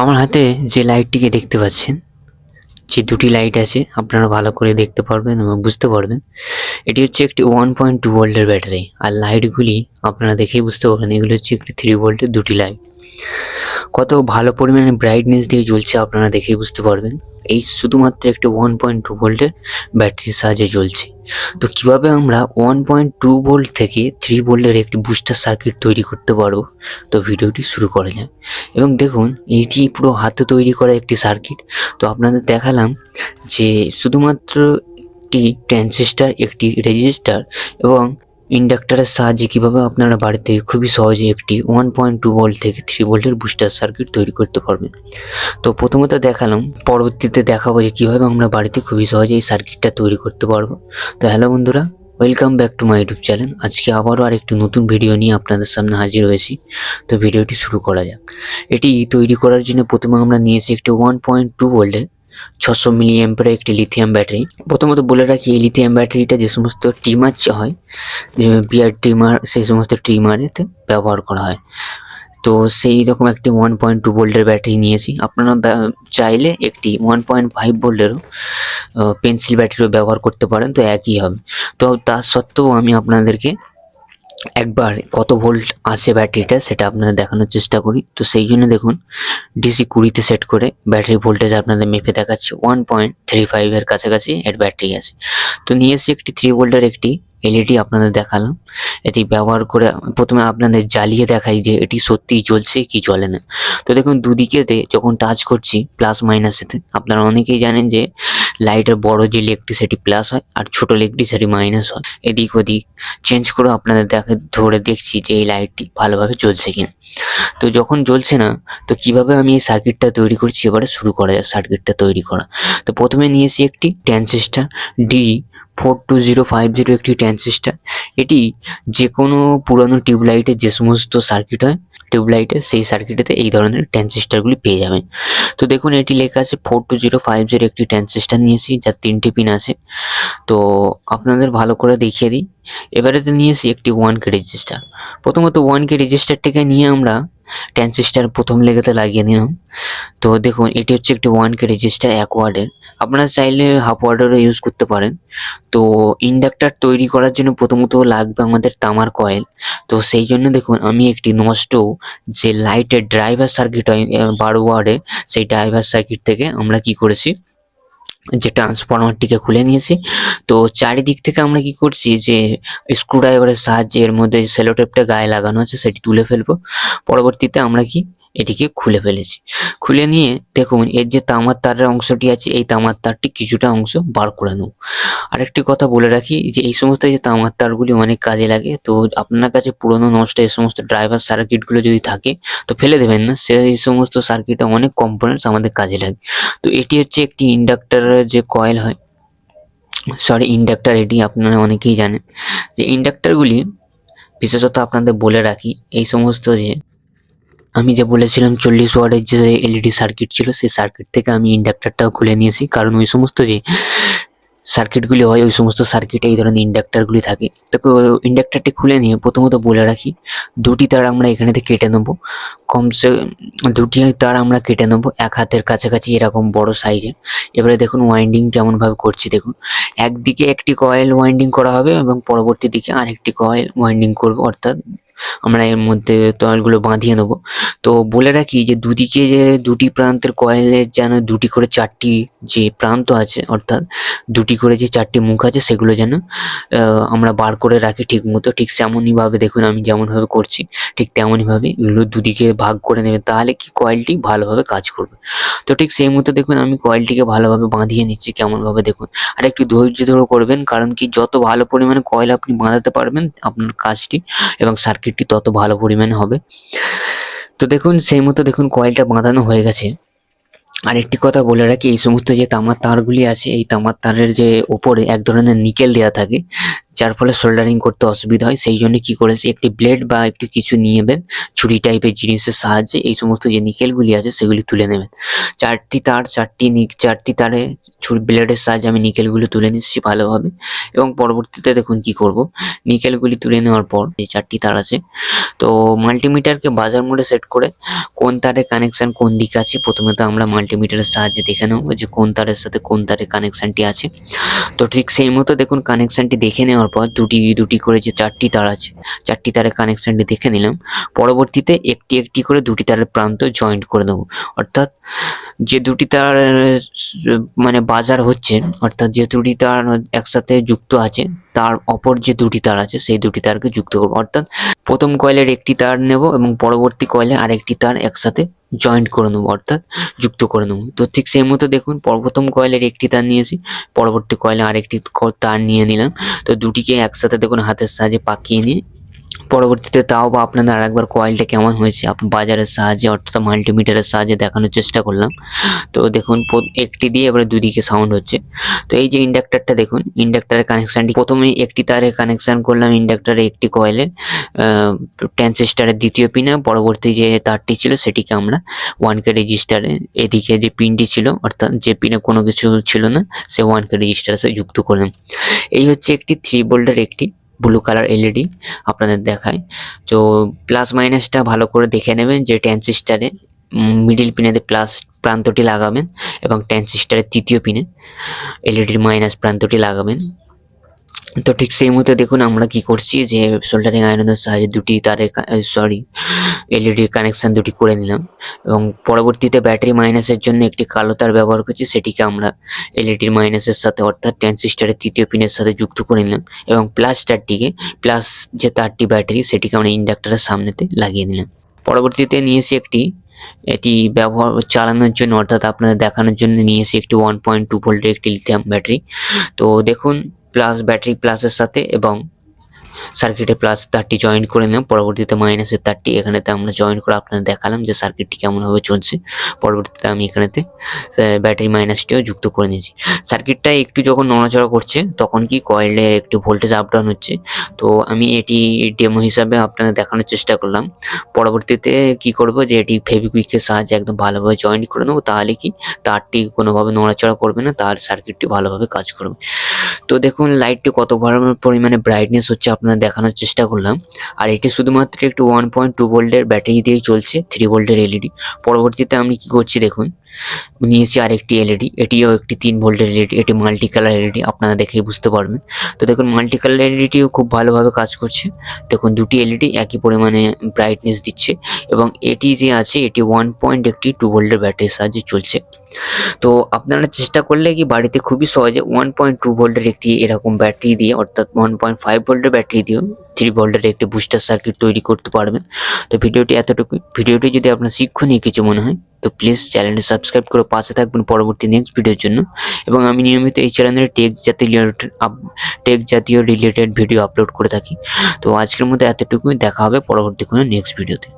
আমার হাতে যে লাইটটিকে দেখতে পাচ্ছেন, যে দুটি লাইট আছে আপনারা ভালো করে দেখতে পারবেন এবং বুঝতে পারবেন। এটি হচ্ছে একটি 1.2 ভোল্টের ব্যাটারি, আর লাইটগুলি আপনারা দেখেই বুঝতে পারবেন এগুলো হচ্ছে একটি 3 ভোল্টের দুটি লাইট। কত ভালো পরিমাণে ব্রাইটনেস দিয়ে জ্বলছে আপনারা দেখেই বুঝতে পারবেন। এই শুধুমাত্র একটি 1.2 ভোল্টের ব্যাটারির সাহায্যে জ্বলছে। তো কিভাবে আমরা 1.2 ভোল্ট থেকে 3 ভোল্টের একটি বুস্টার সার্কিট তৈরি করতে পারবো, তো ভিডিওটি শুরু করা যাক। এবং দেখুন এইটি পুরো হাতে তৈরি করা একটি সার্কিট। তো আপনাদের দেখালাম যে শুধুমাত্র একটি ট্রানজিস্টর, একটি রেজিস্টার এবং ইন্ডাক্টরের সাহায্যে কীভাবে আপনারা বাড়িতে খুবই সহজে একটি 1.2 ভোল্ট থেকে 3 ভোল্টের বুস্টার সার্কিট তৈরি করতে পারবেন। তো প্রথমত দেখালাম, পরবর্তীতে দেখাবো যে কীভাবে আমরা বাড়িতে খুবই সহজে এই সার্কিটটা তৈরি করতে পারবো। তো হ্যালো বন্ধুরা, welcome back to my YouTube channel. আজকে আবারও আরেকটি নতুন ভিডিও নিয়ে আপনাদের সামনে হাজির হয়েছি। তো ভিডিওটি শুরু করা যাক। এটি তৈরি করার জন্য প্রথমে আমরা নিয়েছি একটি 1.2 ভোল্টের 600 মিলি অ্যাম্পিয়ারের একটি লিথিয়াম ব্যাটারি। প্রথমত বলে রাখি, এই লিথিয়াম ব্যাটারিটা যে সমস্ত ট্রিমার হয়, বিয়ার ট্রিমার, সেই সমস্ত ট্রিমারেতে ব্যবহার করা হয়। তো সেই রকম একটি 1.2 ভোল্টের ব্যাটারি নিয়েছি। আপনারা চাইলে একটি 1.5 ভোল্টেরও পেন্সিল ব্যাটারিও ব্যবহার করতে পারেন, তো একই হবে। তো তা সত্ত্বেও আমি আপনাদেরকে একবার কত ভোল্ট আসে ব্যাটারিটা সেটা আপনাদের দেখানোর চেষ্টা করি। তো সেই জন্য দেখুন, ডিসি 20-তে সেট করে ব্যাটারি ভোল্টেজ আপনাদের মেপে দেখাচ্ছি 1.35 এর কাছাকাছি এর ব্যাটারি আছে। তো নিয়ে এসেছি একটি 3 ভোল্টের একটি এলইডি আপনাদের দেখালাম। এটি ব্যবহার করে প্রথমে আপনাদের জ্বালিয়ে দেখাই যে এটি সত্যিই জ্বলছে কি জ্বলে না। তো দেখুন দুদিকেতে যখন টাচ করছি প্লাস মাইনাসেতে, আপনারা অনেকেই জানেন যে লাইটের বড় যে লেগটি সেটি প্লাস হয় আর ছোট লেগটি সেটি মাইনাস হয়। এদিক ওদিক চেঞ্জ করে আপনাদের ধরে দেখছি যে এই লাইটটি ভালোভাবে জ্বলছে কিনা। তো যখন জ্বলছে না, তো কিভাবে আমি এই সার্কিটটা তৈরি করছি এবারে শুরু করা যাক সার্কিটটা তৈরি করা। তো প্রথমে নিয়েছি একটি ট্রানজিস্টর D42050, একটি ট্রানজিস্টর। এটি যে কোনো পুরানো টিউবলাইটের যে সমস্ত সার্কিট হয় টিউবলাইটের, সেই সার্কিটেতে এই ধরনের ট্রানজিস্টরগুলি পেয়ে যাবেন। তো দেখুন এটি লেখা আছে 42050, একটি ট্রানজিস্টর নিয়েছি যার 3টে পিন আছে। তো আপনাদের ভালো করে দেখিয়ে দিই। এবারেতে নিয়েছি একটি 1K রেজিস্টার। প্রথমত 1K রেজিস্টারটাকে নিয়ে আমরা ট্রানজিস্টর প্রথম লেগেতে লাগিয়ে নিলাম। তো দেখুন এটি হচ্ছে একটি 1K রেজিস্টার 1 ওয়াটের। আপনারা চাইলে হাফ ওয়াটেরও ইউজ করতে পারেন। তো ইন্ডাক্টর তৈরি করার জন্য প্রথমত লাগবে আমাদের তামার কয়েল। তো সেই জন্য দেখুন আমি একটি নষ্ট যে লাইটের ড্রাইভার সার্কিট হয় 12 ওয়াটের, সেই ড্রাইভার সার্কিট থেকে আমরা কি করেছি, যে ট্রান্সফরমারটিকে খুলে নিয়েছি। তো চারিদিক থেকে আমরা কি করছি, যে স্ক্রুড্রাইভারের সাহায্যে এর মধ্যে সেলো টেপটা গায়ে লাগানো আছে সেটি তুলে ফেলবো। পরবর্তীতে আমরা কি এটিকে খুলে ফেলেছি। খুলে নিয়ে দেখুন এর যে তামার তারের অংশটি আছে, এই তামার তারটি কিছুটা অংশ বার করে নেব। আরেকটি কথা বলে রাখি যে এই সমস্ত যে তামার তারগুলি অনেক কাজে লাগে। তো আপনার কাছে পুরনো নষ্ট এই সমস্ত ড্রাইভার সার্কিটগুলো যদি থাকে তো ফেলে দেবেন না, সেই সমস্ত সার্কিটে অনেক কম্পোনেন্টস আমাদের কাজে লাগে। তো এটি হচ্ছে একটি ইন্ডাক্টরের যে কয়েল হয়, ইন্ডাক্টর। এটি আপনারা অনেকেই জানেন যে ইন্ডাক্টরগুলি, বিশেষত আপনাদের বলে রাখি, এই সমস্ত যে আমি যে বলেছিলাম 40 ওয়াটের যে এলইডি সার্কিট ছিল, সেই সার্কিট থেকে আমি ইন্ডাক্টরটাও খুলে নিয়েছি। কারণ ওই সমস্ত যে সার্কিটগুলি হয় ওই সমস্ত সার্কিটে এই ধরনের ইন্ডাক্টরগুলি থাকে। তো ইন্ডাক্টরটি খুলে নিয়ে প্রথমত বলে রাখি, দুটি তার আমরা এখানে থেকে কেটে নেবো। কমসে দুটি তার আমরা কেটে নেবো 1 হাতের কাছাকাছি, এরকম বড় সাইজের। এবারে দেখুন ওয়াইন্ডিং কেমনভাবে করছি দেখুন। একদিকে একটি কয়েল ওয়াইন্ডিং করা হবে এবং পরবর্তী দিকে আরেকটি কয়েল ওয়াইন্ডিং করবো, অর্থাৎ আমরা এর মধ্যে কয়েলগুলো বাঁধিয়ে নেবো। তো বলে রাখি যে দুদিকে যে দুটি প্রান্তের কয়েলের যেন দুটি করে 4টি যে প্রান্ত আছে, অর্থাৎ দুটি করে যে 4টি মুখ আছে, সেগুলো যেন আমরা বার করে রাখি ঠিক মতো। ঠিক তেমনইভাবে দেখুন আমি যেমনভাবে করছি ঠিক তেমনইভাবে এগুলো দুদিকে ভাগ করে নেবেন, তাহলে কি কয়েলটি ভালোভাবে কাজ করবে। তো ঠিক সেই মতো দেখুন আমি কয়েলটিকে ভালোভাবে বাঁধিয়ে নিচ্ছি কেমনভাবে দেখুন। আর একটু ধৈর্য ধরে করবেন, কারণ কি যত ভালো পরিমাণে কয়েল আপনি বাঁধাতে পারবেন আপনার কাজটি এবং সার্কিটটি তত ভালো পরিমাণে হবে। তো দেখুন সেই মতো দেখুন কয়েলটা বাঁধানো হয়ে গেছে। আর একটি কথা বলে রাখি, এই সমস্ত যে তামার তারগুলি আছে, এই তামার তারের যে ওপরে এক ধরনের নিকেল দেওয়া থাকে, যার ফলে সোল্ডারিং করতে অসুবিধা হয়। সেই জন্য কি করেছি, একটি ব্লেড বা একটু কিছু নিয়ে নেবেন, ছুরি টাইপের জিনিসের সাহায্যে এই সমস্ত যে নিকেলগুলি আছে সেগুলি তুলে নেবেন। চারটি তারে ব্লেডের সাহায্যে আমি নিকেলগুলো তুলে নিচ্ছি ভালোভাবে। এবং পরবর্তীতে দেখুন কি করব, নিকেলগুলি তুলে নেওয়ার পর এই 4টি তার আছে, তো মাল্টিমিটারকে বাজার মোডে সেট করে কোন তারের কানেকশন কোন দিকে আছে প্রথমে তো আমরা মাল্টিমিটারের সাহায্যে দেখে নেব যে কোন তারের সাথে কোন তারের কানেকশনটি আছে। তো ঠিক সেই মতো দেখুন কানেকশনটি দেখে নেওয়ার পর দুটি করে যে 4টি তার আছে, 4টি তারের কানেকশনটি দেখে নিলাম। পরবর্তীতে একটি একটি করে 2টি তারের প্রান্ত জয়েন্ট করে দেবো। অর্থাৎ যে 2টি তার মানে বাজার হচ্ছে, অর্থাৎ যে 2টি তার একসাথে যুক্ত আছে তার অপর যে 2টি তার আছে সেই 2টি তারকে যুক্ত করবো। অর্থাৎ প্রথম কয়েলের একটি তার নেব এবং পরবর্তী কয়েলের আরেকটি তার একসাথে জয়েন্ট করে নেবো, অর্থাৎ যুক্ত করে নেবো। তো ঠিক সেই মতো দেখুন প্রথম কয়েলের একটি তার নিয়েছি, পরবর্তী কয়েলে আরেকটি তার নিয়ে নিলাম। তো দুটিকে একসাথে দেখুন হাতের সাহায্যে পাকিয়ে নিয়ে পরবর্তীতে তাও বা আপনাদের আরেকবার কয়েলটা কেমন হয়েছে বাজারের সাহায্যে অর্থাৎ মাল্টিমিটারের সাহায্যে দেখানোর চেষ্টা করলাম। তো দেখুন একটি দিয়ে এবারে দুদিকে সাউন্ড হচ্ছে। তো এই যে ইন্ডাক্টরটা দেখুন, ইন্ডাক্টরের কানেকশনটি প্রথমে একটি তারে কানেকশন করলাম ইন্ডাক্টরের একটি কয়েলে ট্রানজিস্টরের দ্বিতীয় পিনে, পরবর্তী যে তারটি ছিল সেটিকে আমরা 1K রেজিস্টারে এদিকে যে পিনটি ছিল অর্থাৎ যে পিনে কোনো কিছু ছিল না সে 1K রেজিস্টারের সাথে যুক্ত করলাম। এই হচ্ছে একটি 3 ভোল্টের একটি ব্লু কালার এলইডি আপনাদের দেখায়। তো প্লাস মাইনাসটা ভালো করে দেখে নেবেন যে ট্রানজিস্টরে মিডিল পিনেতে প্লাস প্রান্তটি লাগাবেন এবং ট্রানজিস্টরের তৃতীয় পিনে এলইডির মাইনাস প্রান্তটি লাগাবেন। তো ঠিক সেই মতো দেখুন আমরা কি করছি যে সোল্ডারিং আয়রনের সাহায্যে দুটি তারের এলইডির কানেকশন দুটি করে নিলাম এবং পরবর্তীতে ব্যাটারি মাইনাসের জন্য একটি কালো তার ব্যবহার করছি, সেটিকে আমরা এলইডির মাইনাসের সাথে অর্থাৎ ট্রানজিস্টরের তৃতীয় পিনের সাথে যুক্ত করে নিলাম এবং প্লাস যে তারটি ব্যাটারি সেটিকে আমরা ইন্ডাক্টরের সামনেতে লাগিয়ে নিলাম। পরবর্তীতে নিয়েছি এটি চালানোর জন্য অর্থাৎ আপনাদের দেখানোর জন্য নিয়েছি একটি 1.2 ভোল্টের একটি লিথিয়াম ব্যাটারি। তো দেখুন ব্যাটারি প্লাসের সাথে এবং সার্কিটে প্লাস তারটি জয়েন করে নিলাম, পরবর্তীতে মাইনাসের তারটি এখানেতে আমরা জয়েন করে আপনাদের দেখালাম যে সার্কিটটি কেমনভাবে চলছে। পরবর্তীতে আমি এখানেতে ব্যাটারি মাইনাসটিও যুক্ত করে নিয়েছি। সার্কিটটা একটু যখন নড়াচড়া করছে তখন কি কয়েলে একটু ভোল্টেজ আপ ডাউন হচ্ছে, তো আমি এটি ডেমো হিসাবে আপনাদের দেখানোর চেষ্টা করলাম। পরবর্তীতে কি করব যে এটি ফেভিকুইকের সাহায্যে একদম ভালোভাবে জয়েন করে নেবো, তাহলে কি তারটি কোনোভাবে নড়াচড়া করবে না, তার সার্কিটটি ভালোভাবে কাজ করবে। তো দেখুন লাইটটি কত পরিমাণে ব্রাইটনেস হচ্ছে আপনাদের দেখানোর চেষ্টা করলাম। আর এটি শুধুমাত্র একটু 1.2 ভোল্টের ব্যাটারি দিয়েই চলছে, 3 ভোল্টের এলইডি। পরবর্তীতে আমি কি করছি দেখুন নিয়েছি আরেকটি এলইডি, এটিও একটি 3 ভোল্টের এলইডি, এটি মাল্টি কালার এলইডি আপনারা দেখেই বুঝতে পারবেন। তো দেখুন মাল্টি কালার এলইডিটিও খুব ভালোভাবে কাজ করছে। দেখুন দুটি এলইডি একই পরিমাণে ব্রাইটনেস দিচ্ছে এবং এটি যে আছে এটি 1.2 ভোল্টের ব্যাটারির সাহায্যে চলছে। তো আপনারা চেষ্টা করলে কি বাড়িতে খুবই সহজে 1.2 ভোল্টের একটি এরকম ব্যাটারি দিয়ে অর্থাৎ 1.5 ভোল্টের ব্যাটারি দিয়েও 3 ভোল্টের একটি বুস্টার সার্কিট তৈরি করতে পারবেন। তো ভিডিওটি এতটুকু। ভিডিওটি যদি আপনার শিক্ষণীয় কিছু মনে হয় তো প্লিজ চ্যানেলটি সাবস্ক্রাইব করে পাশে থাকবেন পরবর্তী নেক্সট ভিডিওর জন্য। এবং আমি নিয়মিত এই চ্যানেলে টেক জাতীয় রিলেটেড ভিডিও আপলোড করে থাকি। তো আজকের মতো এতটুকুই, দেখা হবে পরবর্তী কোনো নেক্সট ভিডিওতে।